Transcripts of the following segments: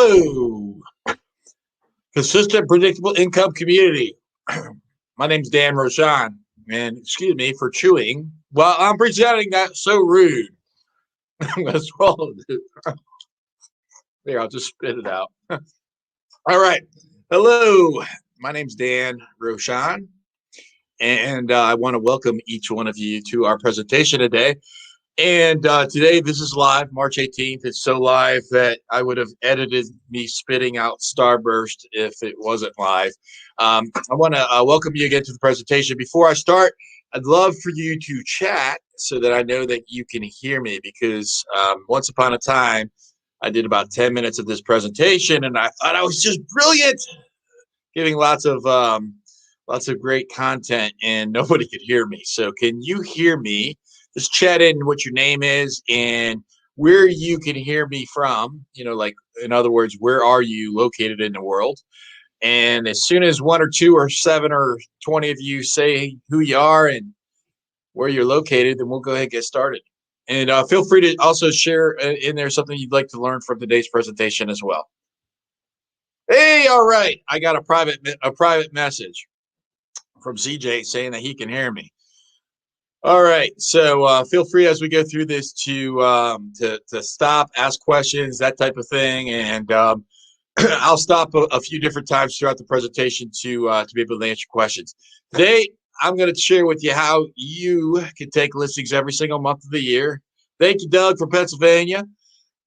Hello, consistent, predictable income community. My name's Dan Roshan, and excuse me for chewing while I'm presenting that so rude. I'm going to swallow it. There, I'll just spit it out. All right. Hello, my name's Dan Roshan, and I want to welcome each one of you to our presentation today. And today, this is live, March 18th. It's so live that I would have edited me spitting out Starburst if it wasn't live. I want to welcome you again to the presentation. Before I start, I'd love for you to chat so that I know that you can hear me, because once upon a time, I did about 10 minutes of this presentation, and I thought I was just brilliant, giving lots of great content, and nobody could hear me. So can you hear me? Just chat in what your name is and where you can hear me from. You know, like, in other words, where are you located in the world? And as soon as 1 or 2 or 7 or 20 of you say who you are and where you're located, then we'll go ahead and get started. And feel free to also share in there something you'd like to learn from today's presentation as well. Hey, all right. I got a private message from CJ saying that he can hear me. All right, so feel free as we go through this to stop, ask questions, that type of thing, and I'll stop a few different times throughout the presentation to be able to answer questions. Today, I'm going to share with you how you can take listings every single month of the year. Thank you, Doug, from Pennsylvania,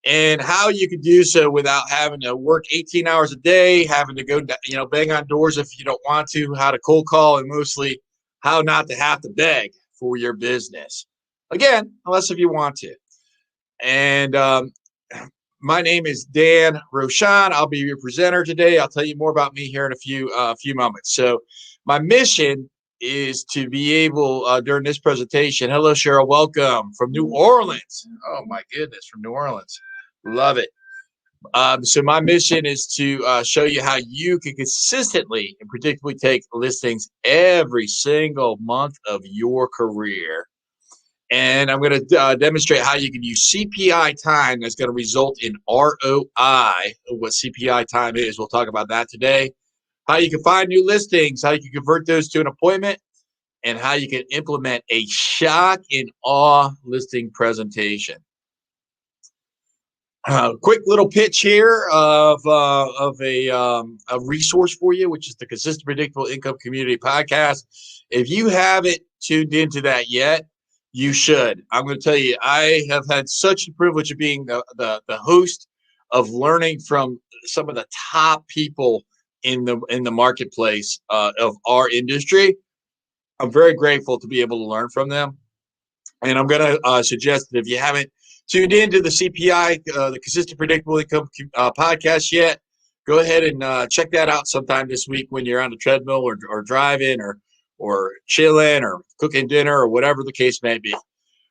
and how you can do so without having to work 18 hours a day, having to go, bang on doors if you don't want to, how to cold call, and mostly how not to have to beg for your business. Again, unless if you want to. And my name is Dan Roshan. I'll be your presenter today. I'll tell you more about me here in a few moments. So my mission is to be able, during this presentation, hello, Cheryl, welcome from New Orleans. Oh my goodness, from New Orleans. Love it. So my mission is to show you how you can consistently and predictably take listings every single month of your career. And I'm going to demonstrate how you can use CPI time that's going to result in ROI. What CPI time is, we'll talk about that today. How you can find new listings, how you can convert those to an appointment, and how you can implement a shock and awe listing presentation. Quick little pitch here of a resource for you, which is the Consistent Predictable Income Community Podcast. If you haven't tuned into that yet, you should. I'm going to tell you, I have had such the privilege of being the host of learning from some of the top people in the marketplace of our industry. I'm very grateful to be able to learn from them, and I'm going to suggest that if you haven't tuned into the CPI, the Consistent Predictable Income podcast yet, go ahead and check that out sometime this week when you're on the treadmill or driving or chilling or cooking dinner or whatever the case may be.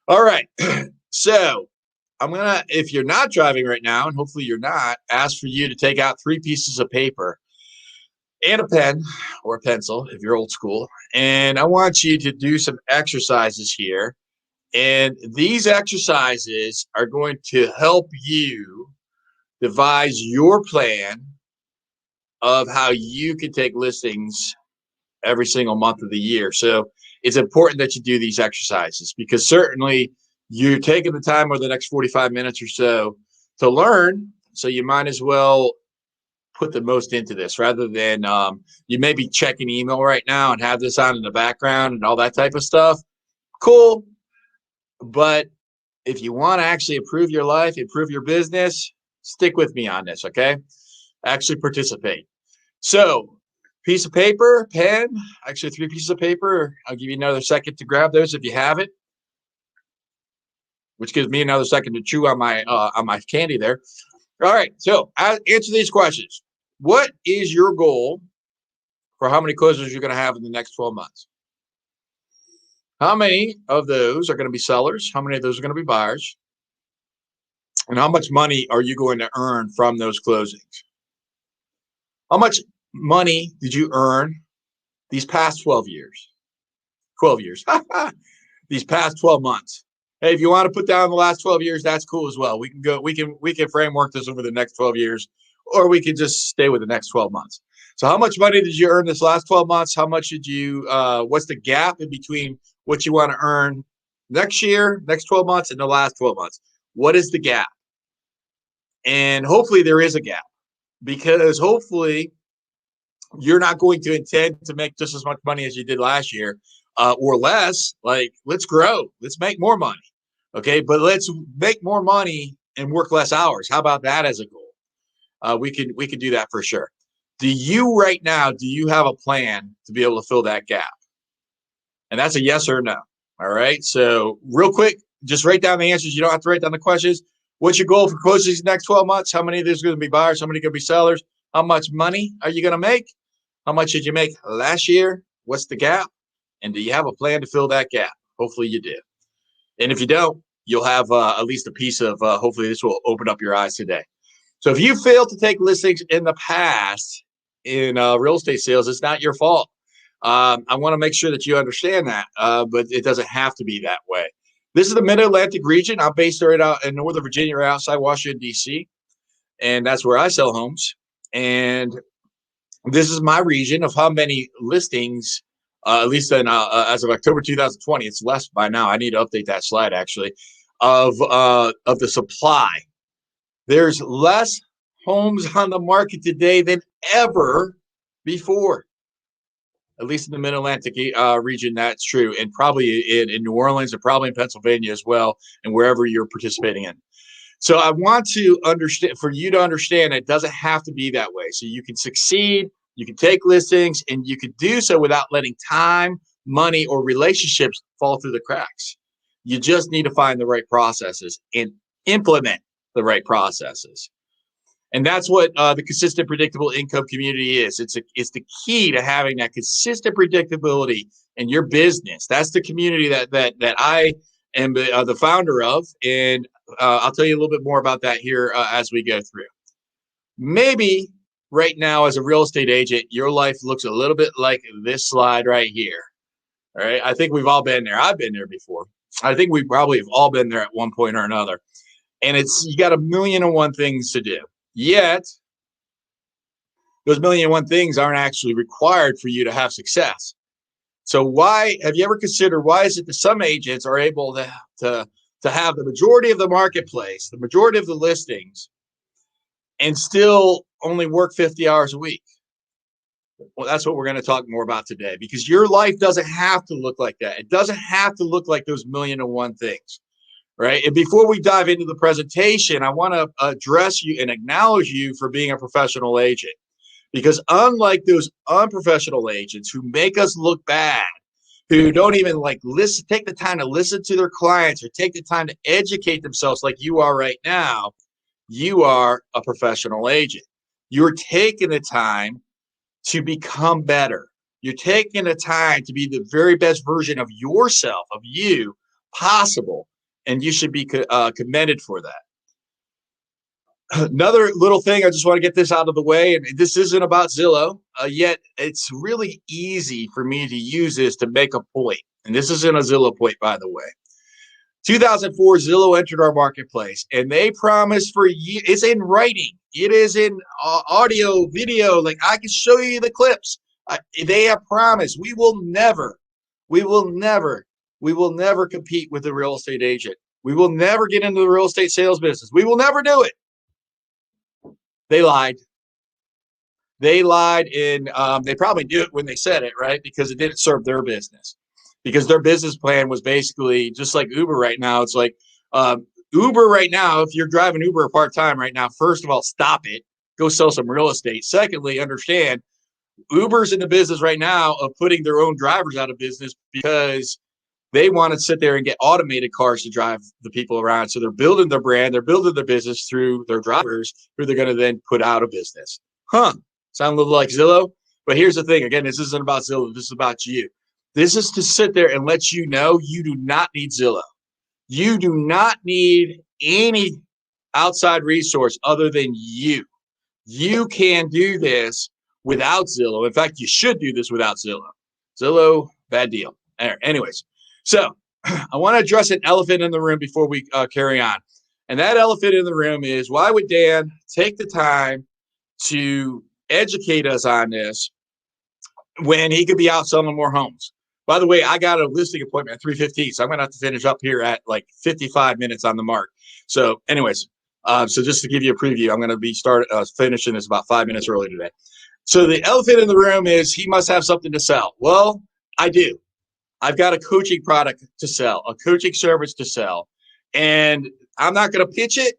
All right. So I'm going to, if you're not driving right now, and hopefully you're not, ask for you to take out 3 pieces of paper and a pen or a pencil if you're old school. And I want you to do some exercises here. And these exercises are going to help you devise your plan of how you can take listings every single month of the year. So it's important that you do these exercises, because certainly you're taking the time over the next 45 minutes or so to learn. So you might as well put the most into this rather than you may be checking email right now and have this on in the background and all that type of stuff. Cool. But if you want to actually improve your life, improve your business, stick with me on this, okay? Actually participate. So, piece of paper, pen, actually 3 pieces of paper. I'll give you another second to grab those if you have it, which gives me another second to chew on my candy there. All right, so I'll answer these questions. What is your goal for how many closings you're going to have in the next 12 months? How many of those are going to be sellers? How many of those are going to be buyers? And how much money are you going to earn from those closings? How much money did you earn these past 12 years? 12 years. These past 12 months. Hey, if you want to put down the last 12 years, that's cool as well. We can framework this over the next 12 years or we could just stay with the next 12 months. So how much money did you earn this last 12 months? How much did you, what's the gap in between what you want to earn next year, next 12 months, and the last 12 months? What is the gap? And hopefully there is a gap, because hopefully you're not going to intend to make just as much money as you did last year, or less. Like, let's grow, let's make more money. Okay, but let's make more money and work less hours. How about that as a goal? We could do that for sure. Do you right now, do you have a plan to be able to fill that gap? And that's a yes or no. All right. So real quick, just write down the answers. You don't have to write down the questions. What's your goal for closing these next 12 months? How many of these are going to be buyers? How many are going to be sellers? How much money are you going to make? How much did you make last year? What's the gap? And do you have a plan to fill that gap? Hopefully you do. And if you don't, you'll have at least a piece of, hopefully this will open up your eyes today. So if you failed to take listings in the past in real estate sales, it's not your fault. I want to make sure that you understand that, but it doesn't have to be that way. This is the Mid-Atlantic region. I'm based right out in Northern Virginia, right outside Washington, D.C., and that's where I sell homes. And this is my region of how many listings, at least in, as of October 2020, it's less by now. I need to update that slide, actually, of the supply. There's less homes on the market today than ever before. At least in the Mid-Atlantic region, that's true. And probably in New Orleans and probably in Pennsylvania as well, and wherever you're participating in. So I want to understand, for you to understand, it doesn't have to be that way. So you can succeed, you can take listings, and you can do so without letting time, money, or relationships fall through the cracks. You just need to find the right processes and implement the right processes. And that's what the consistent, predictable income community is. It's the key to having that consistent predictability in your business. That's the community that I am the founder of, and I'll tell you a little bit more about that here as we go through. Maybe right now, as a real estate agent, your life looks a little bit like this slide right here. All right, I think we've all been there. I've been there before. I think we probably have all been there at one point or another. And you got 1,000,001 things to do. Yet, those 1,000,001 things aren't actually required for you to have success. So why, have you ever considered, why is it that some agents are able to have the majority of the marketplace, the majority of the listings, and still only work 50 hours a week? Well, that's what we're going to talk more about today, because your life doesn't have to look like that. It doesn't have to look like those 1,000,001 things. Right. And before we dive into the presentation, I want to address you and acknowledge you for being a professional agent, because unlike those unprofessional agents who make us look bad, who don't even take the time to listen to their clients or take the time to educate themselves like you are right now, you are a professional agent. You're taking the time to become better. You're taking the time to be the very best version of yourself, of you, possible. And you should be commended for that. Another little thing, I just want to get this out of the way, and this isn't about Zillow, yet it's really easy for me to use this to make a point. And this isn't a Zillow point, by the way. 2004, Zillow entered our marketplace, and they promised for years. It's in writing. It is in audio, video. Like, I can show you the clips. They have promised we will never compete with the real estate agent. We will never get into the real estate sales business. We will never do it. They lied. They lied, and they probably knew it when they said it, right? Because it didn't serve their business. Because their business plan was basically just like Uber right now. It's like Uber right now, if you're driving Uber part-time right now, first of all, stop it. Go sell some real estate. Secondly, understand Uber's in the business right now of putting their own drivers out of business because they want to sit there and get automated cars to drive the people around. So they're building their brand, they're building their business through their drivers, who they're going to then put out of business. Sound a little like Zillow? But here's the thing. Again, this isn't about Zillow. This is about you. This is to sit there and let you know you do not need Zillow. You do not need any outside resource other than you. You can do this without Zillow. In fact, you should do this without Zillow. Zillow, bad deal. Anyways. So I want to address an elephant in the room before we carry on. And that elephant in the room is, why would Dan take the time to educate us on this when he could be out selling more homes. By the way, I got a listing appointment at 3:15, so I'm going to have to finish up here at like 55 minutes on the mark. So anyways, so just to give you a preview, I'm going to be finishing this about 5 minutes early today. So the elephant in the room is he must have something to sell. Well, I do. I've got a coaching product to sell, a coaching service to sell, and I'm not going to pitch it.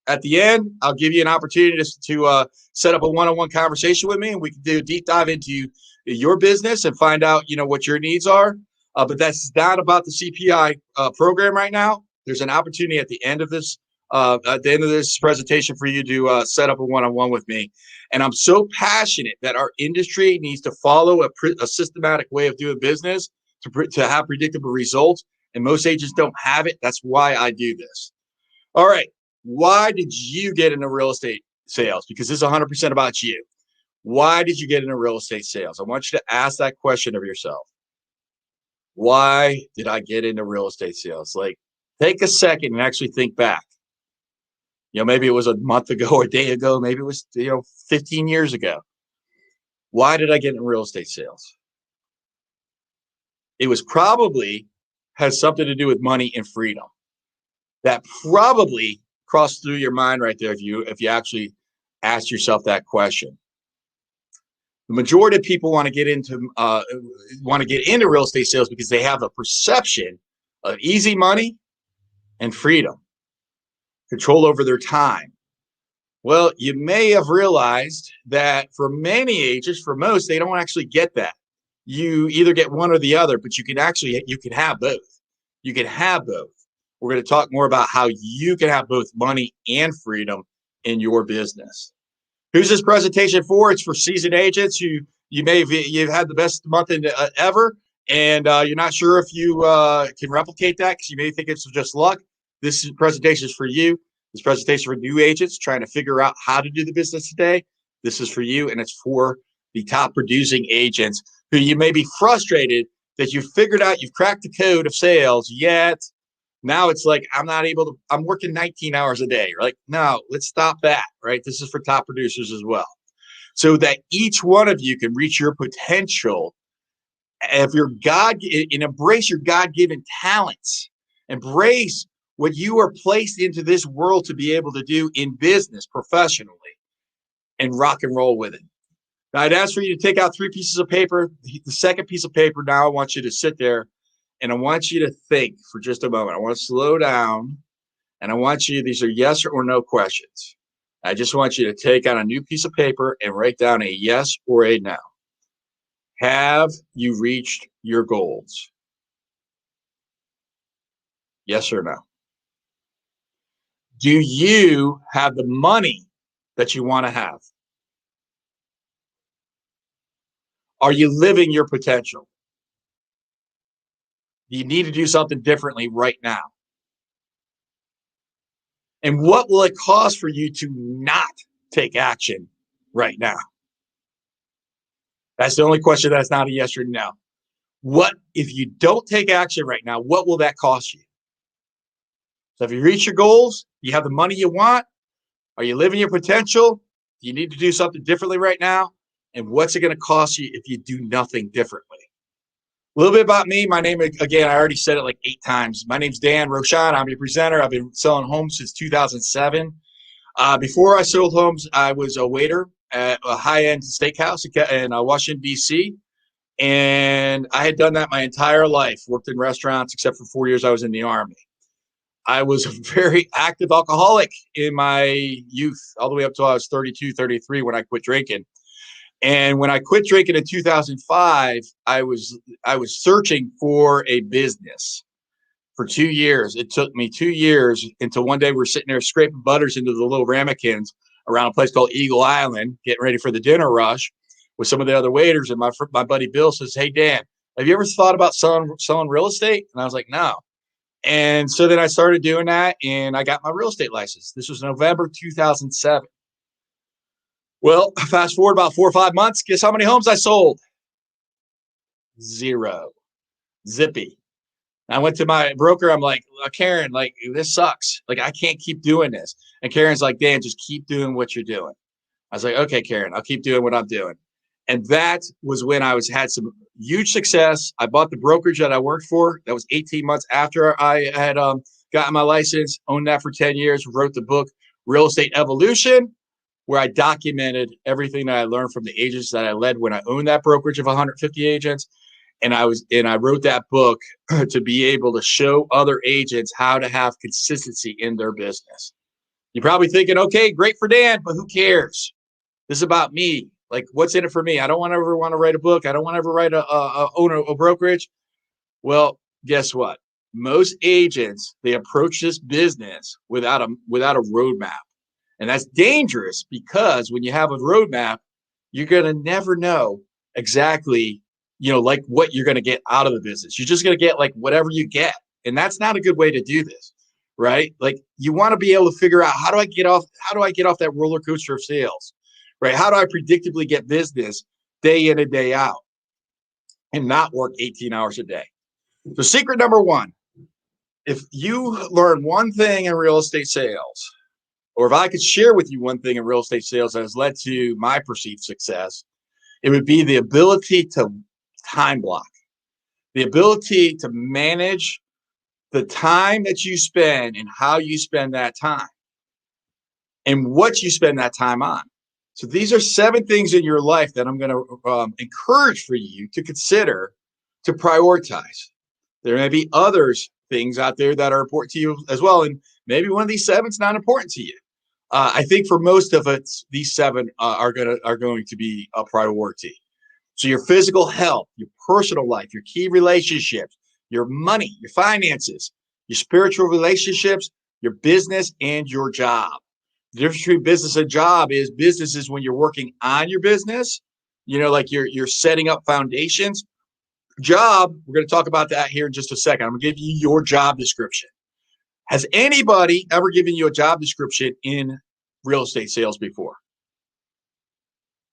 At the end, I'll give you an opportunity to set up a one-on-one conversation with me, and we can do a deep dive into your business and find out, what your needs are. But that's not about the CPI program right now. There's an opportunity at the end of this presentation for you to set up a one-on-one with me. And I'm so passionate that our industry needs to follow a systematic way of doing business to have predictable results. And most agents don't have it. That's why I do this. All right. Why did you get into real estate sales? Because this is 100% about you. Why did you get into real estate sales? I want you to ask that question of yourself. Why did I get into real estate sales? Like, take a second and actually think back. Maybe it was a month ago or a day ago. Maybe it was, 15 years ago. Why did I get into real estate sales? It was probably has something to do with money and freedom. That probably crossed through your mind right there if you actually asked yourself that question. The majority of people want to get into real estate sales because they have a perception of easy money and freedom, control over their time. Well, you may have realized that for many agents, for most, they don't actually get that. You either get one or the other, but you can have both. You can have both. We're going to talk more about how you can have both money and freedom in your business. Who's this presentation for? It's for seasoned agents who you've had the best month ever, and you're not sure if you can replicate that because you may think it's just luck. This presentation is for you. This presentation for new agents trying to figure out how to do the business today. This is for you, and it's for the top producing agents who you may be frustrated that you've figured out, you've cracked the code of sales, yet now it's like, I'm working 19 hours a day. You're like, no, let's stop that, right? This is for top producers as well. So that each one of you can reach your potential and embrace your God-given talents. Embrace what you are placed into this world to be able to do in business professionally and rock and roll with it. Now, I'd ask for you to take out 3 pieces of paper. The second piece of paper, now I want you to sit there and I want you to think for just a moment. I want to slow down and I want you, these are yes or no questions. I just want you to take out a new piece of paper and write down a yes or a no. Have you reached your goals? Yes or no? Do you have the money that you want to have? Are you living your potential? You need to do something differently right now. And what will it cost for you to not take action right now? That's the only question that's not a yes or no. What if you don't take action right now? What will that cost you? So if you reach your goals, you have the money you want. Are you living your potential? Do you need to do something differently right now? And what's it going to cost you if you do nothing differently? A little bit about me. My name, again, I already said it like 8 times. My name's Dan Rochon. I'm your presenter. I've been selling homes since 2007. Before I sold homes, I was a waiter at a high-end steakhouse in Washington, D.C., and I had done that my entire life, worked in restaurants, except for 4 years I was in the Army. I was a very active alcoholic in my youth, all the way up till I was 32, 33 when I quit drinking. And when I quit drinking in 2005, I was searching for a business for 2 years. It took me 2 years until one day we're sitting there scraping butters into the little ramekins around a place called Eagle Island, getting ready for the dinner rush with some of the other waiters. And my buddy Bill says, "Hey, Dan, have you ever thought about selling real estate?" And I was like, "No." And so then I started doing that, and I got my real estate license. This was November 2007. Well, fast forward about 4 or 5 months. Guess how many homes I sold? 0. Zippy. I went to my broker. I'm like, "Karen, like, this sucks. Like, I can't keep doing this." And Karen's like, "Dan, just keep doing what you're doing." I was like, okay, Karen, I'll keep doing what I'm doing. And that was when I had some huge success. I bought the brokerage that I worked for. That was 18 months after I had gotten my license, owned that for 10 years, wrote the book, Real Estate Evolution, where I documented everything that I learned from the agents that I led when I owned that brokerage of 150 agents. And I wrote that book to be able to show other agents how to have consistency in their business. You're probably thinking, okay, great for Dan, but who cares? This is about me. Like, what's in it for me? I don't ever want to write a book. I don't want to ever write own a brokerage. Well, guess what? Most agents, they approach this business without a roadmap. And that's dangerous because when you have a roadmap, you're going to never know exactly, like what you're going to get out of the business. You're just going to get like whatever you get. And that's not a good way to do this, right? Like, you want to be able to figure out, how do I get off that roller coaster of sales, right? How do I predictably get business day in and day out and not work 18 hours a day? So secret number one, if you learn one thing in real estate sales, or if I could share with you one thing in real estate sales that has led to my perceived success, it would be the ability to time block, the ability to manage the time that you spend and how you spend that time and what you spend that time on. So these are 7 things in your life that I'm going to encourage for you to consider to prioritize. There may be others things out there that are important to you as well. And maybe one of these 7 is not important to you. I think for most of it, these 7 are going to be a priority. So your physical health, your personal life, your key relationships, your money, your finances, your spiritual relationships, your business, and your job. The difference between business and job is business is when you're working on your business, like you're setting up foundations. Job, we're going to talk about that here in just a second. I'm going to give you your job description. Has anybody ever given you a job description in real estate sales before?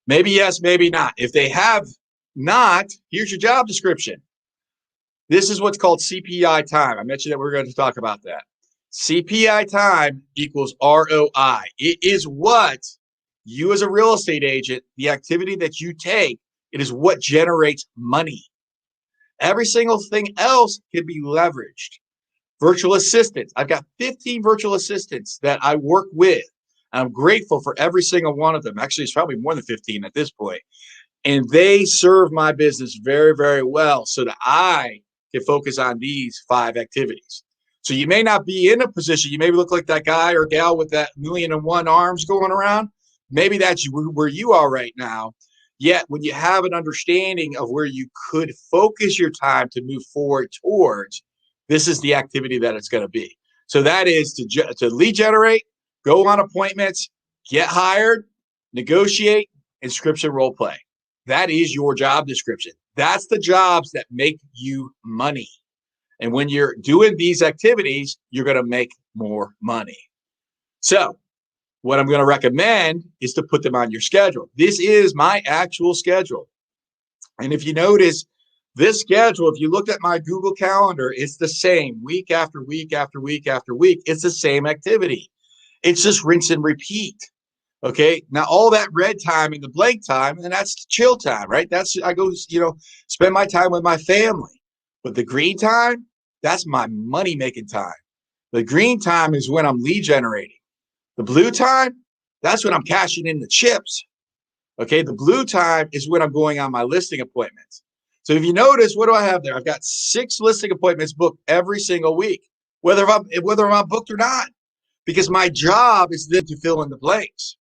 Maybe yes, maybe not. If they have not, here's your job description. This is what's called CPI time. I mentioned that we're going to talk about that. CPI time equals ROI. It is what you as a real estate agent, the activity that you take, it is what generates money. Every single thing else can be leveraged. Virtual assistants. I've got 15 virtual assistants that I work with. I'm grateful for every single one of them. Actually, it's probably more than 15 at this point. And they serve my business very, very well so that I can focus on these 5 activities. So you may not be in a position, you may look like that guy or gal with that 1,000,001 arms going around. Maybe that's where you are right now. Yet when you have an understanding of where you could focus your time to move forward towards, this is the activity that it's going to be. So that is to lead generate, go on appointments, get hired, negotiate, inscription role play. That is your job description. That's the jobs that make you money. And when you're doing these activities, you're going to make more money. So what I'm going to recommend is to put them on your schedule. This is my actual schedule. And if you notice this schedule, if you looked at my Google Calendar, it's the same week after week after week after week. It's the same activity. It's just rinse and repeat. Okay. Now all that red time and the blank time, and that's chill time, right? I go, spend my time with my family. But the green time, that's my money making time. The green time is when I'm lead generating. The blue time, that's when I'm cashing in the chips. Okay. The blue time is when I'm going on my listing appointments. So if you notice, what do I have there? I've got 6 listing appointments booked every single week, whether I'm booked or not, because my job is then to fill in the blanks.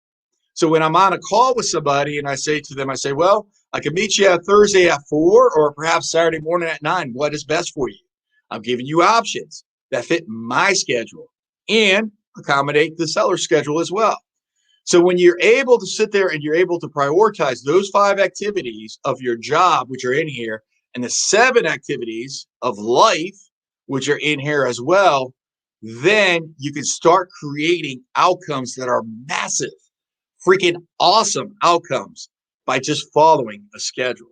So when I'm on a call with somebody and I say to them, well, I can meet you Thursday at 4 or perhaps Saturday morning at 9. What is best for you? I'm giving you options that fit my schedule and accommodate the seller's schedule as well. So when you're able to sit there and you're able to prioritize those 5 activities of your job, which are in here, and the 7 activities of life, which are in here as well, then you can start creating outcomes that are massive, freaking awesome outcomes by just following a schedule.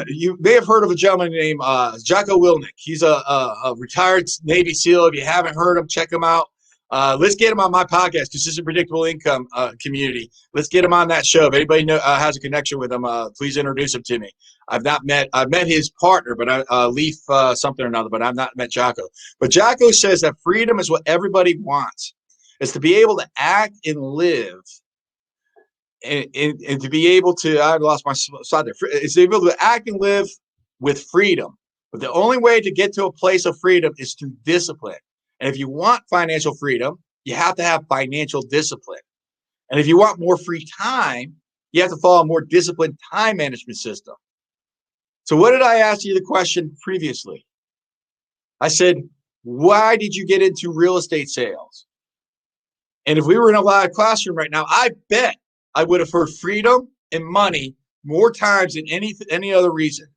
You may have heard of a gentleman named Jocko Willink. He's a retired Navy SEAL. If you haven't heard him, check him out. Let's get him on my podcast, Consistent Predictable Income Community. Let's get him on that show. If anybody has a connection with him, please introduce him to me. I've met his partner, but Leaf something or another, but I've not met Jocko. But Jocko says that freedom is what everybody wants. It's to be able to act and live and to be able to, I lost my slide there. It's to be able to act and live with freedom. But the only way to get to a place of freedom is through discipline. And if you want financial freedom, you have to have financial discipline. And if you want more free time, you have to follow a more disciplined time management system. So what did I ask you the question previously? I said, why did you get into real estate sales? And if we were in a live classroom right now, I bet I would have heard freedom and money more times than any other reason.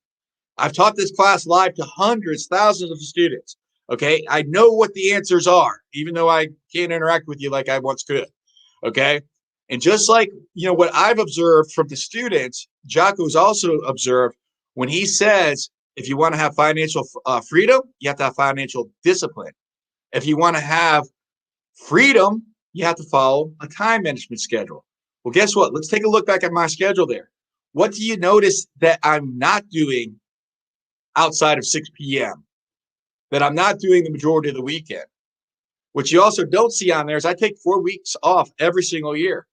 I've taught this class live to hundreds, thousands of students. Okay, I know what the answers are, even though I can't interact with you like I once could. Okay, and just like what I've observed from the students, Jocko's also observed when he says, if you want to have financial freedom, you have to have financial discipline. If you want to have freedom, you have to follow a time management schedule. Well, guess what? Let's take a look back at my schedule there. What do you notice that I'm not doing outside of 6 p.m.? That I'm not doing the majority of the weekend. What you also don't see on there is I take 4 weeks off every single year.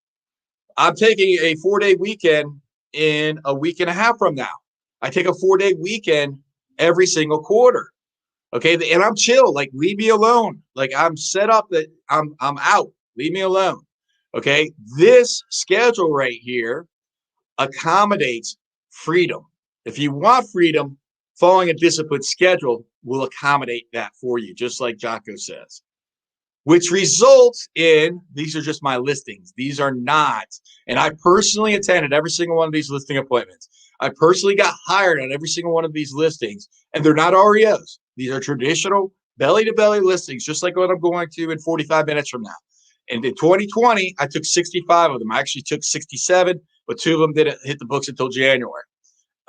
I'm taking a 4-day weekend in a week and a half from now. I take a 4-day weekend every single quarter. Okay, and I'm chill. Like, leave me alone. Like, I'm set up that I'm out. Leave me alone. Okay, this schedule right here accommodates freedom. If you want freedom, following a disciplined schedule will accommodate that for you, just like Jocko says, which results in, these are just my listings. These are not, and I personally attended every single one of these listing appointments. I personally got hired on every single one of these listings, and they're not REOs. These are traditional belly-to-belly listings, just like what I'm going to in 45 minutes from now. And in 2020, I took 65 of them. I actually took 67, but 2 of them didn't hit the books until January.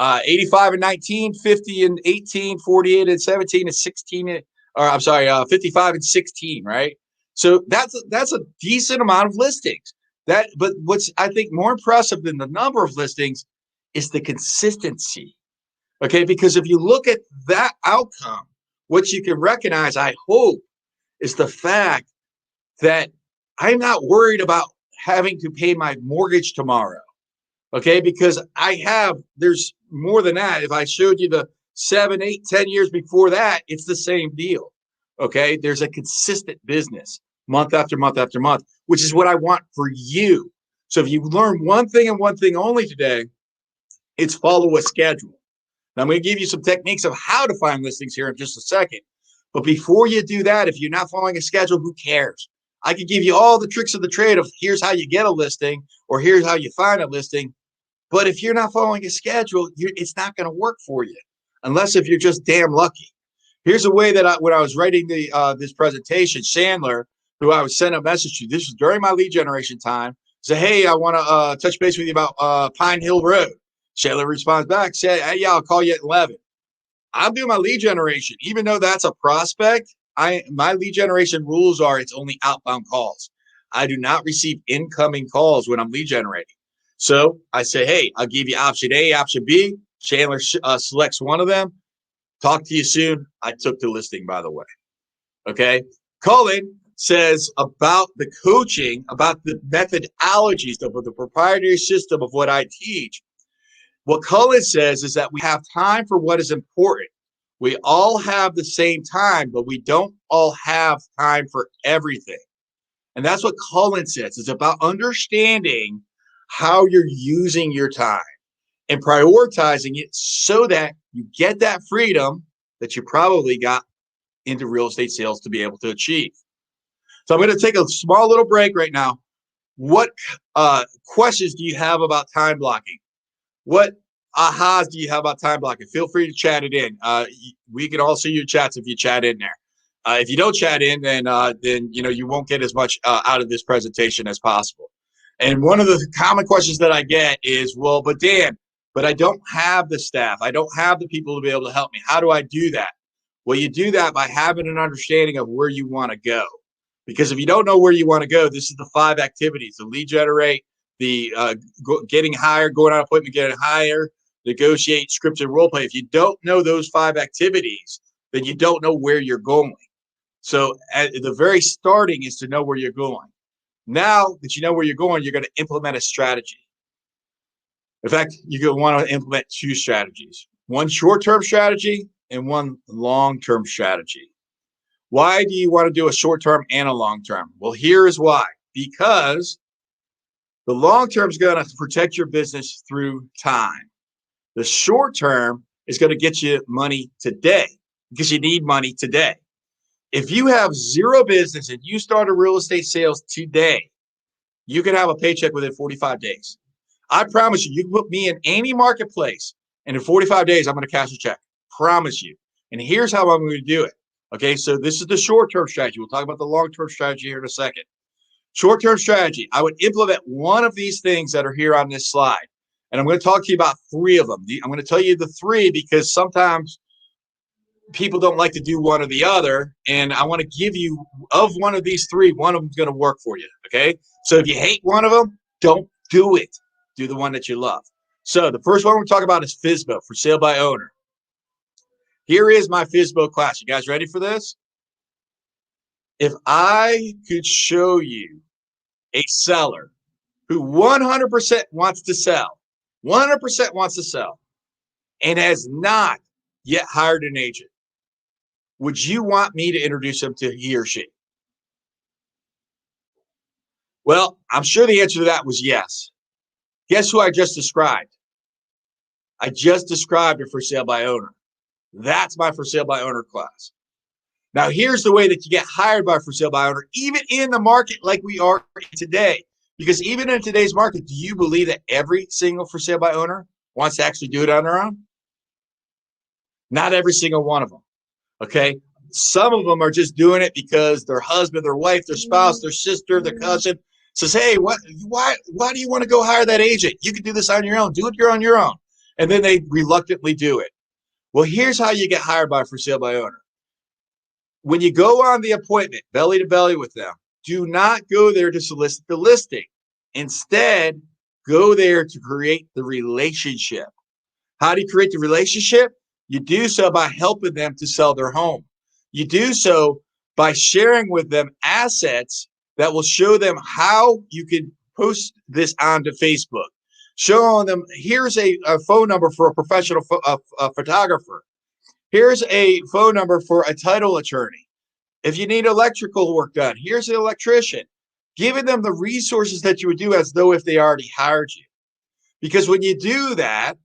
85 and 19, 50 and 18, 48 and 17 and 16, or I'm sorry, 55 and 16, right? So that's a decent amount of listings. But what's, I think, more impressive than the number of listings is the consistency. Okay, because if you look at that outcome, what you can recognize, I hope, is the fact that I'm not worried about having to pay my mortgage tomorrow. Okay, because there's more than that. If I showed you the 7, 8, 10 years before that, it's the same deal. Okay, there's a consistent business month after month after month, which is what I want for you. So if you learn one thing and one thing only today, it's follow a schedule. Now, I'm going to give you some techniques of how to find listings here in just a second. But before you do that, if you're not following a schedule, who cares? I could give you all the tricks of the trade of here's how you get a listing or here's how you find a listing. But if you're not following a schedule, it's not going to work for you, unless if you're just damn lucky. Here's a way that when I was writing this presentation, Chandler, who I would send a message to, this was during my lead generation time, say, hey, I want to touch base with you about Pine Hill Road. Chandler responds back, say, hey, yeah, I'll call you at 11. I'm doing my lead generation. Even though that's a prospect, my lead generation rules are it's only outbound calls. I do not receive incoming calls when I'm lead generating. So I say, hey, I'll give you option A, option B. Chandler selects one of them. Talk to you soon. I took the listing, by the way. Okay. Cullen says about the coaching, about the methodologies of the proprietary system of what I teach. What Cullen says is that we have time for what is important. We all have the same time, but we don't all have time for everything. And that's what Cullen says. It's about understanding how you're using your time and prioritizing it so that you get that freedom that you probably got into real estate sales to be able to achieve. So I'm going to take a small little break right now. What questions do you have about time blocking? What ahas do you have about time blocking? Feel free to chat it in. We can all see your chats if you chat in there. If you don't chat in, then you won't get as much out of this presentation as possible. And one of the common questions that I get is, well, but Dan, but I don't have the staff. I don't have the people to be able to help me. How do I do that? Well, you do that by having an understanding of where you want to go. Because if you don't know where you want to go, this is the 5 activities: the lead generate, the getting hired, going on appointment, getting hired, negotiate, scripted role play. If you don't know those 5 activities, then you don't know where you're going. So at the very starting is to know where you're going. Now that you know where you're going, you're going to implement a strategy. In fact, you're going to want to implement 2 strategies: one short-term strategy and one long-term strategy. Why do you want to do a short-term and a long-term? Well, here is why. Because the long-term is going to protect your business through time. The short-term is going to get you money today because you need money today. If you have 0 business and you start a real estate sales today, you can have a paycheck within 45 days. I promise you, you can put me in any marketplace, and in 45 days, I'm going to cash a check. Promise you. And here's how I'm going to do it. Okay, so this is the short-term strategy. We'll talk about the long-term strategy here in a second. Short-term strategy, I would implement one of these things that are here on this slide. And I'm going to talk to you about 3 of them. I'm going to tell you the 3 because sometimes people don't like to do one or the other. And I want to give you, of one of these 3, one of them is going to work for you. Okay, so if you hate one of them, don't do it. Do the one that you love. So the first one we're talking about is Fsbo, for sale by owner. Here is my Fsbo class. You guys ready for this? If I could show you a seller who 100% wants to sell, 100% wants to sell, and has not yet hired an agent, would you want me to introduce him to he or she? Well, I'm sure the answer to that was yes. Guess who I just described? I just described a for sale by owner. That's my for sale by owner class. Now, here's the way that you get hired by for sale by owner, even in the market like we are today. Because even in today's market, do you believe that every single for sale by owner wants to actually do it on their own? Not every single one of them. Okay. Some of them are just doing it because their husband, their wife, their spouse, their sister, their cousin says, hey, why do you want to go hire that agent? You can do this on your own. Do it on your own. And then they reluctantly do it. Well, here's how you get hired by for sale by owner. When you go on the appointment, belly to belly with them, do not go there to solicit the listing. Instead, go there to create the relationship. How do you create the relationship? You do so by helping them to sell their home. You do so by sharing with them assets that will show them how you can post this onto Facebook. Showing them, here's a phone number for a professional photographer. Here's a phone number for a title attorney. If you need electrical work done, here's an electrician. Giving them the resources that you would do as though if they already hired you. Because when you do that,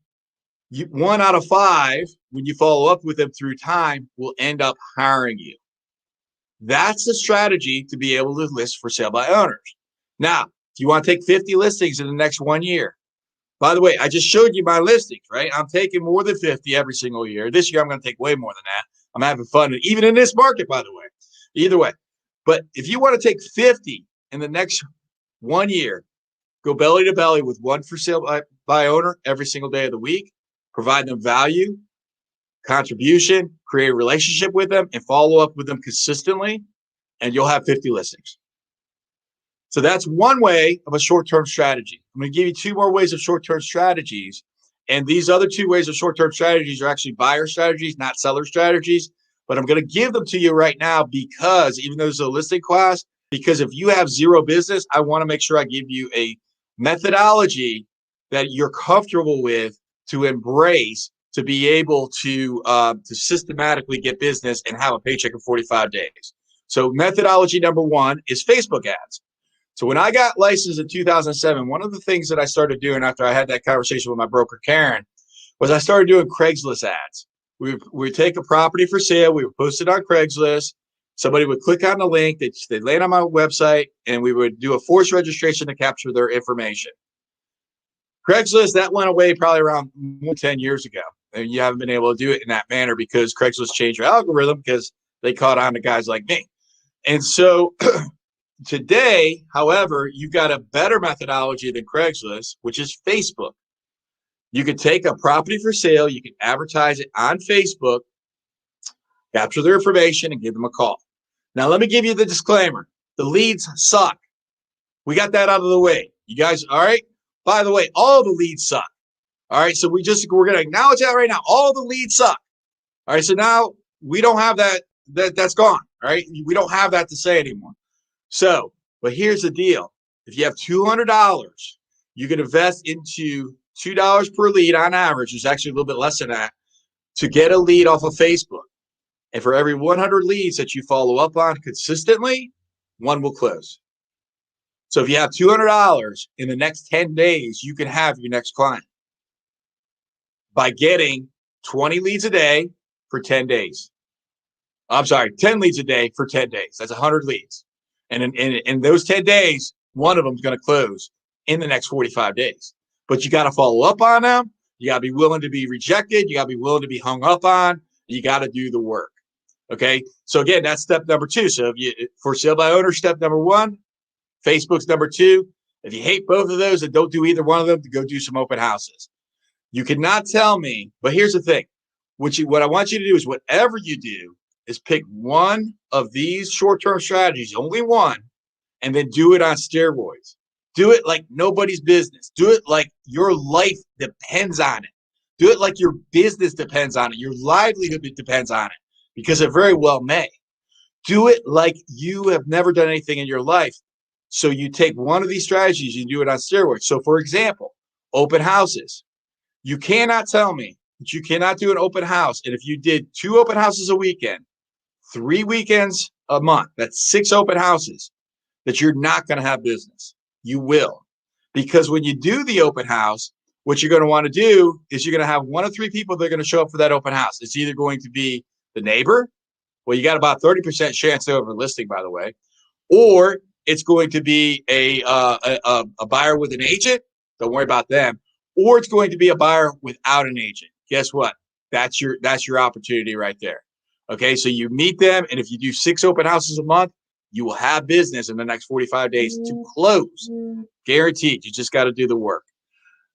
1 out of 5, when you follow up with them through time, will end up hiring you. That's the strategy to be able to list for sale by owners. Now, if you want to take 50 listings in the next 1 year, by the way, I just showed you my listings, right? I'm taking more than 50 every single year. This year, I'm going to take way more than that. I'm having fun, even in this market, by the way. Either way. But if you want to take 50 in the next 1 year, go belly to belly with one for sale by owner every single day of the week, provide them value, contribution, create a relationship with them, and follow up with them consistently, and you'll have 50 listings. So that's one way of a short-term strategy. I'm going to give you 2 more ways of short-term strategies. And these other 2 ways of short-term strategies are actually buyer strategies, not seller strategies. But I'm going to give them to you right now because even though it's a listing class, because if you have 0 business, I want to make sure I give you a methodology that you're comfortable with to embrace to be able to systematically get business and have a paycheck in 45 days. So methodology number 1 is Facebook ads. So when I got licensed in 2007, one of the things that I started doing after I had that conversation with my broker, Karen, was I started doing Craigslist ads. We would take a property for sale. We would post it on Craigslist. Somebody would click on the link. They'd land on my website, and we would do a forced registration to capture their information. Craigslist, that went away probably around 10 years ago. And you haven't been able to do it in that manner because Craigslist changed their algorithm because they caught on to guys like me. And so today, however, you've got a better methodology than Craigslist, which is Facebook. You can take a property for sale, you can advertise it on Facebook, capture their information, and give them a call. Now, let me give you the disclaimer. The leads suck. We got that out of the way. You guys, all right? By the way, all the leads suck. All right, so we're going to acknowledge that right now. All the leads suck. All right, so now we don't have that. That's gone. All right, we don't have that to say anymore. So, but here's the deal: if you have $200, you can invest into $2 per lead on average. It's actually a little bit less than that to get a lead off of Facebook. And for every 100 leads that you follow up on consistently, one will close. So if you have $200 in the next 10 days, you can have your next client by getting 20 leads a day for 10 days. I'm sorry, 10 leads a day for 10 days. That's 100 leads. And in those 10 days, one of them is going to close in the next 45 days. But you got to follow up on them. You got to be willing to be rejected. You got to be willing to be hung up on. You got to do the work. Okay. So again, that's step number 2. So if you, for sale by owner, step number 1, Facebook's number 2. If you hate both of those and don't do either one of them, to go do some open houses. You cannot tell me, but here's the thing. What I want you to do is whatever you do is pick one of these short-term strategies, only one, and then do it on steroids. Do it like nobody's business. Do it like your life depends on it. Do it like your business depends on it. Your livelihood depends on it, because it very well may. Do it like you have never done anything in your life. So you take one of these strategies, you do it on steroids. So for example, open houses. You cannot tell me that you cannot do an open house. And if you did 2 open houses a weekend, 3 weekends a month, that's 6 open houses, that you're not going to have business. You will. Because when you do the open house, what you're going to want to do is you're going to have 1 of 3 people that are going to show up for that open house. It's either going to be the neighbor. Well, you got about 30% chance of a listing, by the way. Or it's going to be a buyer with an agent. Don't worry about them. Or it's going to be a buyer without an agent. Guess what? That's your opportunity right there. Okay, so you meet them, and if you do 6 open houses a month, you will have business in the next 45 days to close. Guaranteed. You just got to do the work.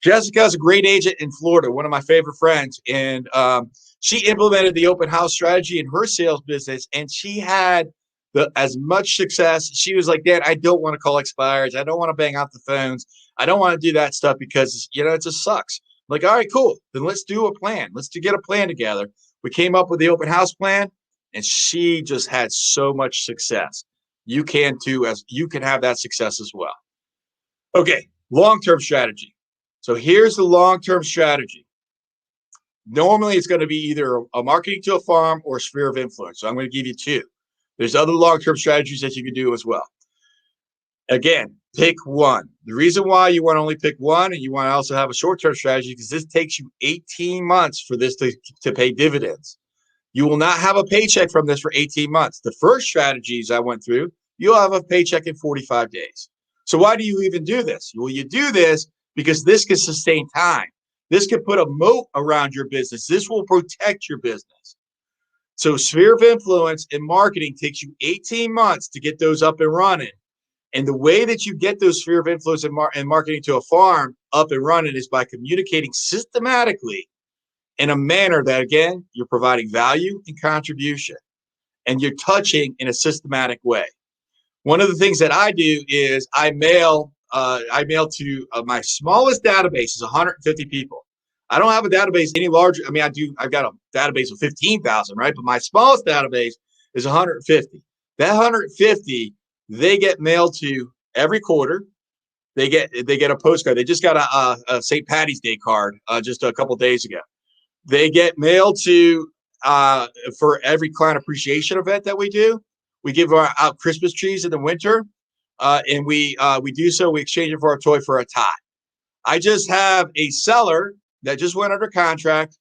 Jessica's a great agent in Florida, one of my favorite friends, and she implemented the open house strategy in her sales business, and she had as much success. She was like, Dad, I don't want to call expires. I don't want to bang out the phones. I don't want to do that stuff because, it just sucks. I'm like, all right, cool. Then let's do a plan. Let's get a plan together. We came up with the open house plan, and she just had so much success. You can too, as you can have that success as well. Okay, long-term strategy. So here's the long-term strategy. Normally, it's going to be either a marketing to a farm or a sphere of influence. So I'm going to give you 2. There's other long-term strategies that you can do as well. Again, pick one. The reason why you want to only pick one and you want to also have a short-term strategy, because this takes you 18 months for this to pay dividends. You will not have a paycheck from this for 18 months. The first strategies I went through, you'll have a paycheck in 45 days. So why do you even do this? Well, you do this because this can sustain time. This can put a moat around your business. This will protect your business. So sphere of influence and marketing takes you 18 months to get those up and running. And the way that you get those sphere of influence and marketing to a farm up and running is by communicating systematically in a manner that, again, you're providing value and contribution, and you're touching in a systematic way. One of the things that I do is I mail to my smallest database is 150 people. I don't have a database any larger. I mean, I've got a database of 15,000, right? But my smallest database is 150. That 150, they get mailed to every quarter. They get a postcard. They just got a St. Patty's Day card just a couple days ago. They get mailed to for every client appreciation event that we do. We give out Christmas trees in the winter, and we do so. We exchange it for a toy for a tie. I just have a seller that just went under contract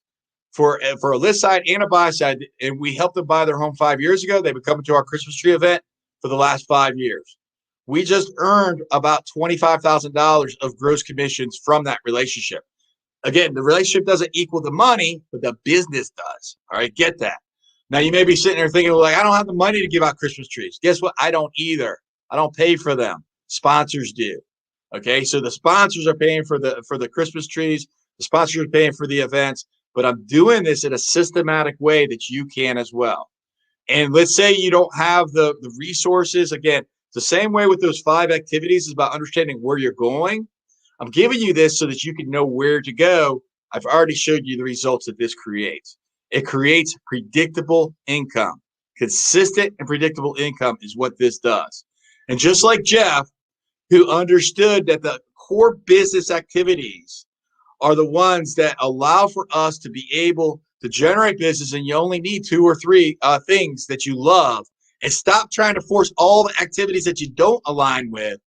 for a list side and a buy side, and we helped them buy their home 5 years ago. They've been coming to our Christmas tree event for the last 5 years. We just earned about $25,000 of gross commissions from that relationship. Again, the relationship doesn't equal the money, but the business does. All right, get that. Now, you may be sitting there thinking, well, I don't have the money to give out Christmas trees. Guess what? I don't either. I don't pay for them. Sponsors do. Okay, so the sponsors are paying for the Christmas trees. The sponsors are paying for the events. But I'm doing this in a systematic way that you can as well. And let's say you don't have the resources. Again, It's the same way with those 5 activities. Is about understanding where you're going. I'm giving you this so that you can know where to go. I've already showed you the results that this creates. It creates predictable income. Consistent and predictable income is what this does. And just like Jeff, who understood that the core business activities are the ones that allow for us to be able to generate business, and you only need 2 or 3 things that you love, and stop trying to force all the activities that you don't align with.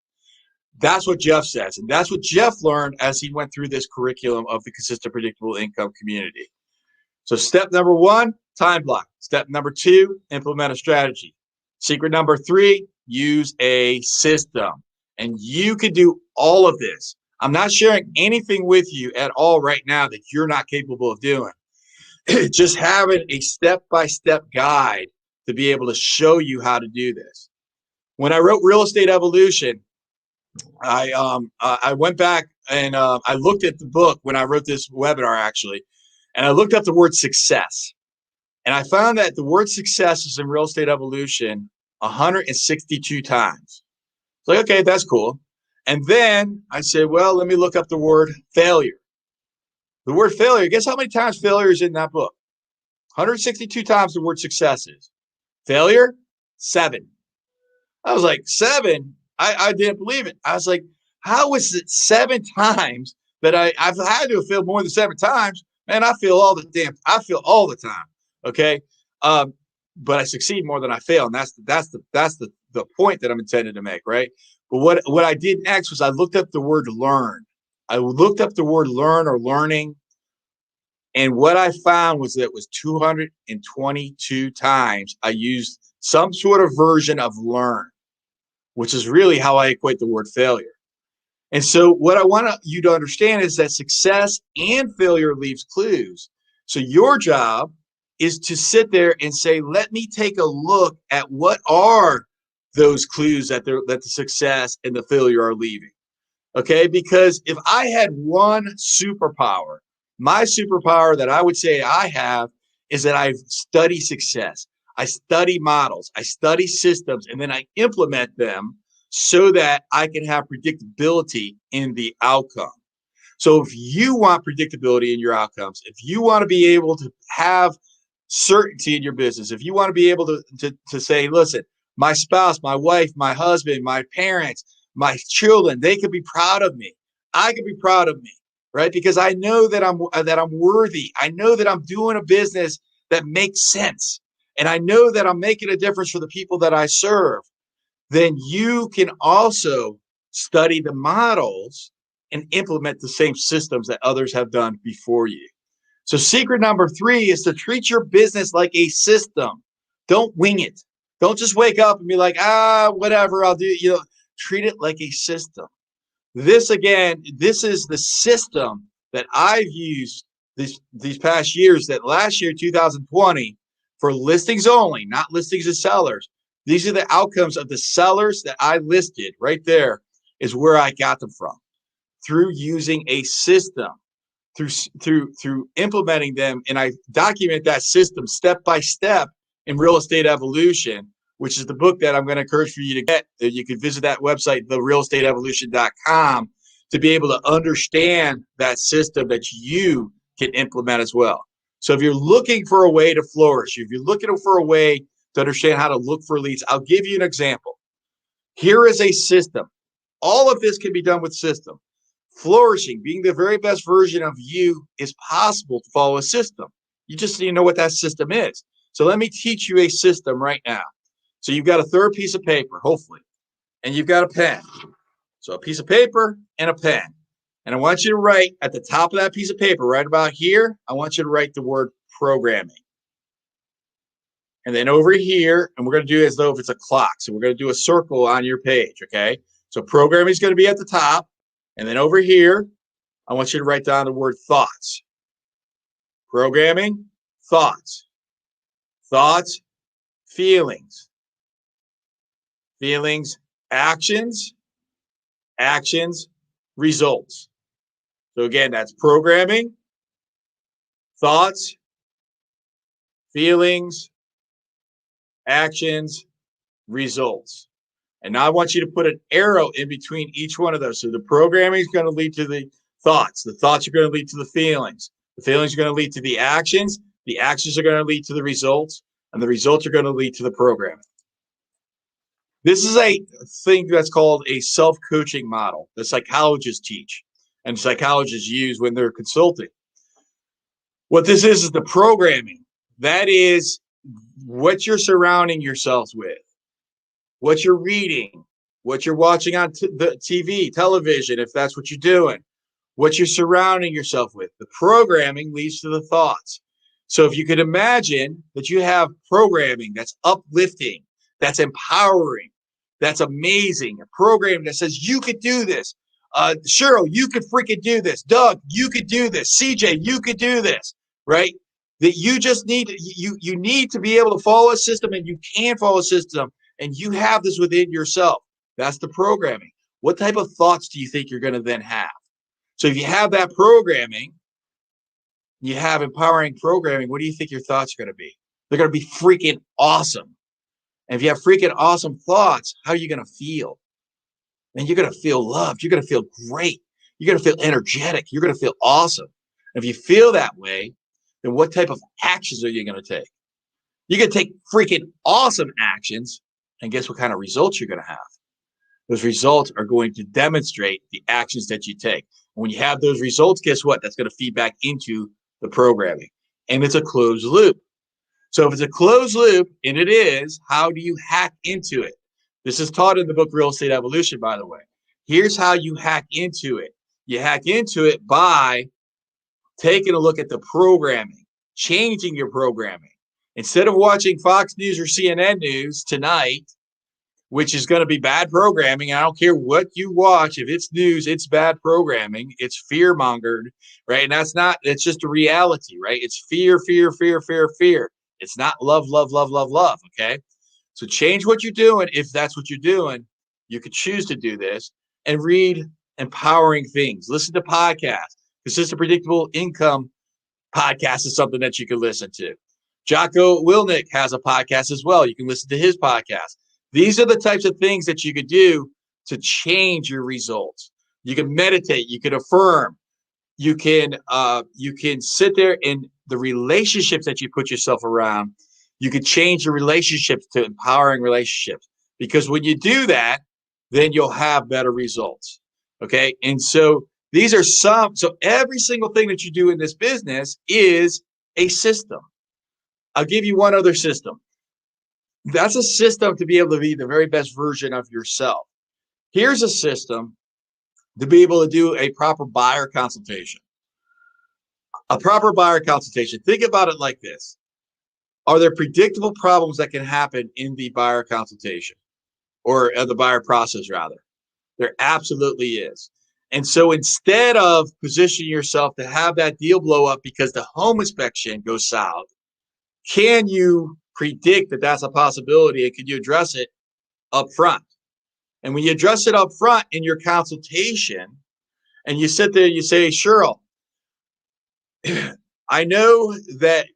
That's what Jeff says, and that's what Jeff learned as he went through this curriculum of the consistent predictable income community. So step number 1, time block. Step number 2, implement a strategy. Secret number 3, use a system. And you can do all of this. I'm not sharing anything with you at all right now that you're not capable of doing. Just having a step-by-step guide to be able to show you how to do this. When I wrote Real Estate Evolution, I went back and I looked at the book when I wrote this webinar, actually, and I looked up the word success. And I found that the word success is in Real Estate Evolution 162 times. It's like, okay, that's cool. And then I said, well, let me look up the word failure. The word failure, guess how many times failure is in that book? 162 times the word success is. Failure, 7. I was like, 7? I didn't believe it. I was like, how is it 7 times that I've had to have failed more than 7 times? Man, I feel all the time. Okay. But I succeed more than I fail. And that's the point that I'm intended to make, right? But what I did next was I looked up the word learn. I looked up the word learn or learning. And what I found was that it was 222 times I used some sort of version of learn, which is really how I equate the word failure. And so what I want you to understand is that success and failure leaves clues. So your job is to sit there and say, let me take a look at what are those clues that the success and the failure are leaving. Okay, because if I had one superpower, my superpower that I would say I have is that I study success. I study models, I study systems, and then I implement them so that I can have predictability in the outcome. So if you want predictability in your outcomes, if you want to be able to have certainty in your business, if you want to be able to say, listen, my spouse, my wife, my husband, my parents, my children, they could be proud of me. I could be proud of me, right? Because I know that I'm worthy. I know that I'm doing a business that makes sense. And I know that I'm making a difference for the people that I serve. Then you can also study the models and implement the same systems that others have done before you. So secret number 3 is to treat your business like a system. Don't wing it. Don't just wake up and be like, whatever, I'll do. Treat it like a system. This is the system that I've used these past years, that last year, 2020, for listings only, not listings as sellers. These are the outcomes of the sellers that I listed right there is where I got them from, through using a system, through implementing them. And I document that system step by step in Real Estate Evolution, which is the book that I'm going to encourage for you to get. You can visit that website, therealestateevolution.com, to be able to understand that system that you can implement as well. So if you're looking for a way to flourish, if you're looking for a way to understand how to look for leads, I'll give you an example. Here is a system. All of this can be done with system. Flourishing, being the very best version of you, is possible to follow a system. You just need to know what that system is. So let me teach you a system right now. So you've got a third piece of paper, hopefully, and you've got a pen. So a piece of paper and a pen. And I want you to write at the top of that piece of paper, right about here, I want you to write the word programming. And then over here, and we're going to do it as though if it's a clock. So we're going to do a circle on your page, okay? So programming is going to be at the top. And then over here, I want you to write down the word thoughts. Programming, thoughts. Thoughts, feelings. Feelings, actions. Actions, results. So again, that's programming, thoughts, feelings, actions, results. And now I want you to put an arrow in between each one of those. So the programming is going to lead to the thoughts. The thoughts are going to lead to the feelings. The feelings are going to lead to the actions. The actions are going to lead to the results. And the results are going to lead to the programming. This is a thing that's called a self-coaching model that psychologists teach and psychologists use when they're consulting. What this is the programming. That is what you're surrounding yourselves with, what you're reading, what you're watching on the TV, television, if that's what you're doing, what you're surrounding yourself with. The programming leads to the thoughts. So if you could imagine that you have programming that's uplifting, that's empowering, that's amazing, a program that says you could do this. Cheryl, you could freaking do this. Doug, you could do this. CJ, you could do this, right? That you just need, you need to be able to follow a system, and you can follow a system, and you have this within yourself. That's the programming. What type of thoughts do you think you're going to then have? So if you have that programming, you have empowering programming, what do you think your thoughts are going to be? They're going to be freaking awesome. And if you have freaking awesome thoughts, how are you going to feel? And you're going to feel loved. You're going to feel great. You're going to feel energetic. You're going to feel awesome. And if you feel that way, then what type of actions are you going to take? You're going to take freaking awesome actions. And guess what kind of results you're going to have? Those results are going to demonstrate the actions that you take. And when you have those results, guess what? That's going to feed back into the programming. And it's a closed loop. So if it's a closed loop, and it is, how do you hack into it? This is taught in the book Real Estate Evolution, by the way. Here's how you hack into it. You hack into it by taking a look at the programming, changing your programming. Instead of watching Fox News or CNN News tonight, which is going to be bad programming. I don't care what you watch. If it's news, it's bad programming. It's fear-mongered, right? And that's not, it's just a reality, right? It's fear, fear, fear, fear, fear. It's not love, love, love, love, love, okay? So change what you're doing. If that's what you're doing, you could choose to do this and read empowering things. Listen to podcasts. Consistent, predictable income podcast is something that you can listen to. Jocko Willnick has a podcast as well. You can listen to his podcast. These are the types of things that you could do to change your results. You can meditate. You can affirm. You can sit there in the relationships that you put yourself around. You can change your relationships to empowering relationships, because when you do that, then you'll have better results. Okay. And so these are so every single thing that you do in this business is a system. I'll give you one other system. That's a system to be able to be the very best version of yourself. Here's a system to be able to do a proper buyer consultation. A proper buyer consultation. Think about it like this. Are there predictable problems that can happen in the buyer consultation, or the buyer process, rather? There absolutely is. And so instead of positioning yourself to have that deal blow up because the home inspection goes south, can you predict that that's a possibility, and can you address it up front? And when you address it up front in your consultation, and you sit there and you say, Cheryl, I know that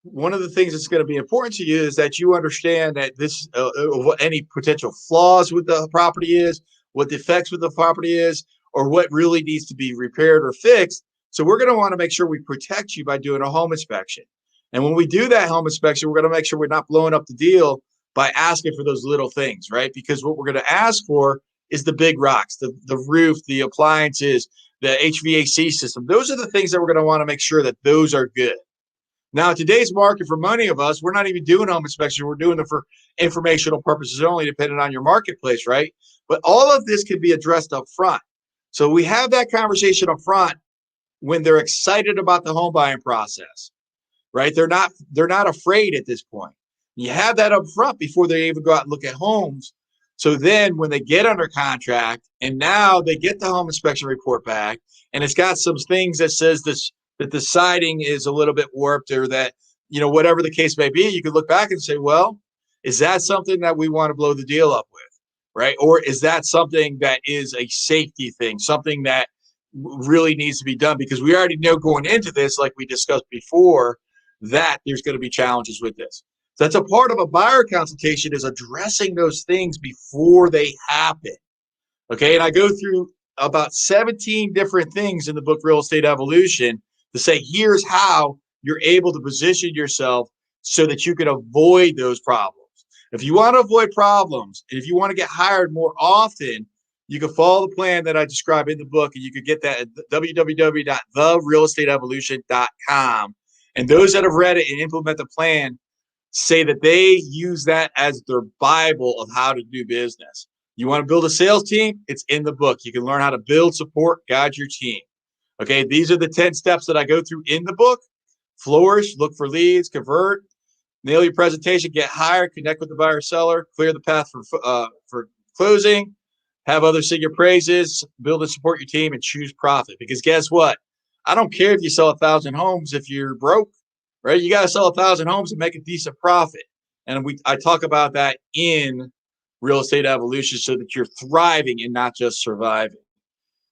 one of the things that's going to be important to you is that you understand that this, what any potential flaws with the property is, what the effects with the property is, or what really needs to be repaired or fixed. So we're going to want to make sure we protect you by doing a home inspection. And when we do that home inspection, we're going to make sure we're not blowing up the deal by asking for those little things, right? Because what we're going to ask for is the big rocks, the roof, the appliances, the HVAC system. Those are the things that we're going to want to make sure that those are good. Now, today's market, for many of us, we're not even doing home inspection. We're doing it for informational purposes only, depending on your marketplace, right? But all of this can be addressed up front. So we have that conversation up front when they're excited about the home buying process, right? They're not afraid at this point. You have that up front before they even go out and look at homes. So then when they get under contract and now they get the home inspection report back, and it's got some things that says this, that the siding is a little bit warped, or that, whatever the case may be, you could look back and say, well, is that something that we want to blow the deal up with, right? Or is that something that is a safety thing, something that really needs to be done? Because we already know going into this, like we discussed before, that there's going to be challenges with this. That's a part of a buyer consultation, is addressing those things before they happen. Okay. And I go through about 17 different things in the book, Real Estate Evolution, to say, here's how you're able to position yourself so that you can avoid those problems. If you want to avoid problems, and if you want to get hired more often, you can follow the plan that I describe in the book, and you can get that at www.therealestateevolution.com. And those that have read it and implement the plan say that they use that as their Bible of how to do business. You want to build a sales team? It's in the book. You can learn how to build, support, guide your team. Okay, these are the 10 steps that I go through in the book. Flourish, look for leads, convert, nail your presentation, get hired, connect with the buyer seller, clear the path for closing, have others sing your praises, build and support your team, and choose profit. Because guess what? I don't care if you sell 1,000 homes if you're broke, right? You got to sell 1,000 homes and make a decent profit. And I talk about that in Real Estate Evolution, so that you're thriving and not just surviving.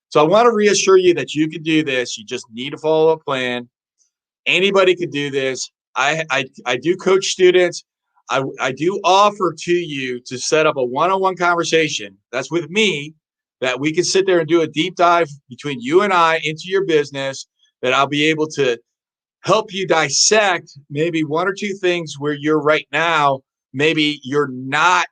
So I want to reassure you that you can do this. You just need to follow a plan. Anybody can do this. I do coach students. I do offer to you to set up a one-on-one conversation. That's with me, that we can sit there and do a deep dive between you and I into your business, that I'll be able to help you dissect maybe one or two things where you're right now, maybe you're not,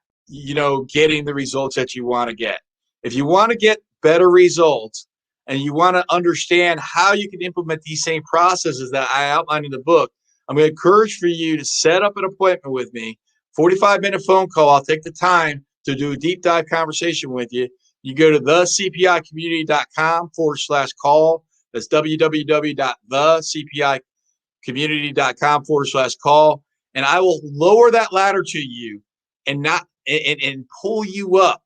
getting the results that you want to get. If you want to get better results and you want to understand how you can implement these same processes that I outlined in the book, I'm going to encourage for you to set up an appointment with me, 45-minute phone call. I'll take the time to do a deep dive conversation with you. You go to thecpicommunity.com/call. That's www.thecpicommunity.com/call. And I will lower that ladder to you and pull you up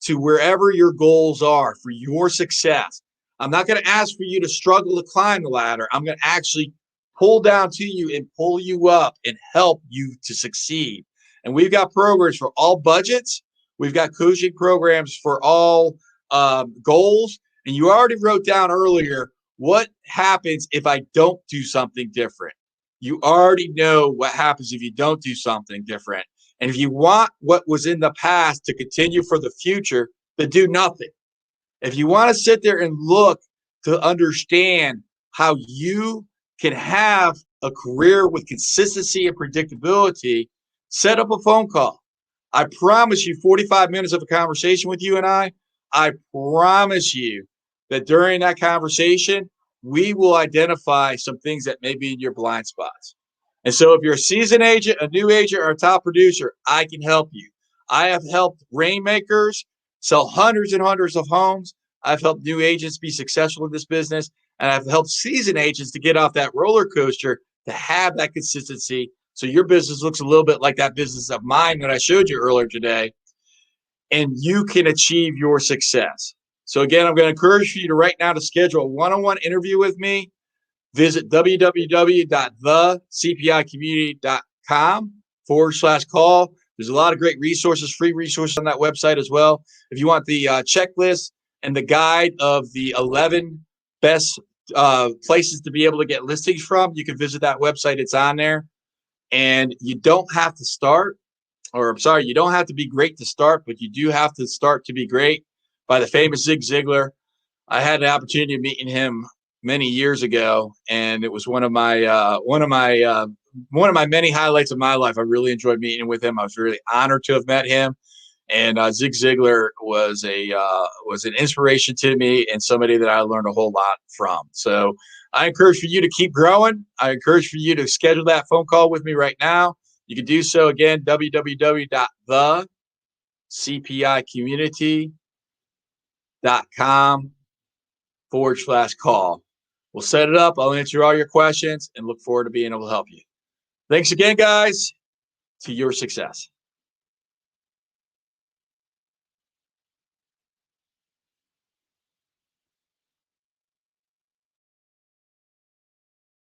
to wherever your goals are for your success. I'm not going to ask for you to struggle to climb the ladder. I'm going to actually pull down to you and pull you up and help you to succeed. And we've got programs for all budgets. We've got coaching programs for all goals. And you already wrote down earlier, what happens if I don't do something different? You already know what happens if you don't do something different. And if you want what was in the past to continue for the future, then do nothing. If you want to sit there and look to understand how you can have a career with consistency and predictability, set up a phone call. I promise you 45 minutes of a conversation with you and I promise you that during that conversation, we will identify some things that may be in your blind spots. And so if you're a seasoned agent, a new agent, or a top producer, I can help you. I have helped rainmakers sell hundreds and hundreds of homes. I've helped new agents be successful in this business. And I've helped seasoned agents to get off that roller coaster to have that consistency. So your business looks a little bit like that business of mine that I showed you earlier today. And you can achieve your success. So again, I'm going to encourage you to right now to schedule a one-on-one interview with me. Visit www.thecpicommunity.com/call. There's a lot of great resources, free resources on that website as well. If you want the checklist and the guide of the 11 best places to be able to get listings from, you can visit that website. It's on there. And you don't have to you don't have to be great to start, but you do have to start to be great. By the famous Zig Ziglar. I had an opportunity of meeting him many years ago, and it was one of my many highlights of my life. I really enjoyed meeting with him. I was really honored to have met him. And Zig Ziglar was an inspiration to me and somebody that I learned a whole lot from. So I encourage for you to keep growing. I encourage for you to schedule that phone call with me right now. You can do so again, www.thecpicommunity.com/call. We'll set it up. I'll answer all your questions and look forward to being able to help you. Thanks again, guys. To your success.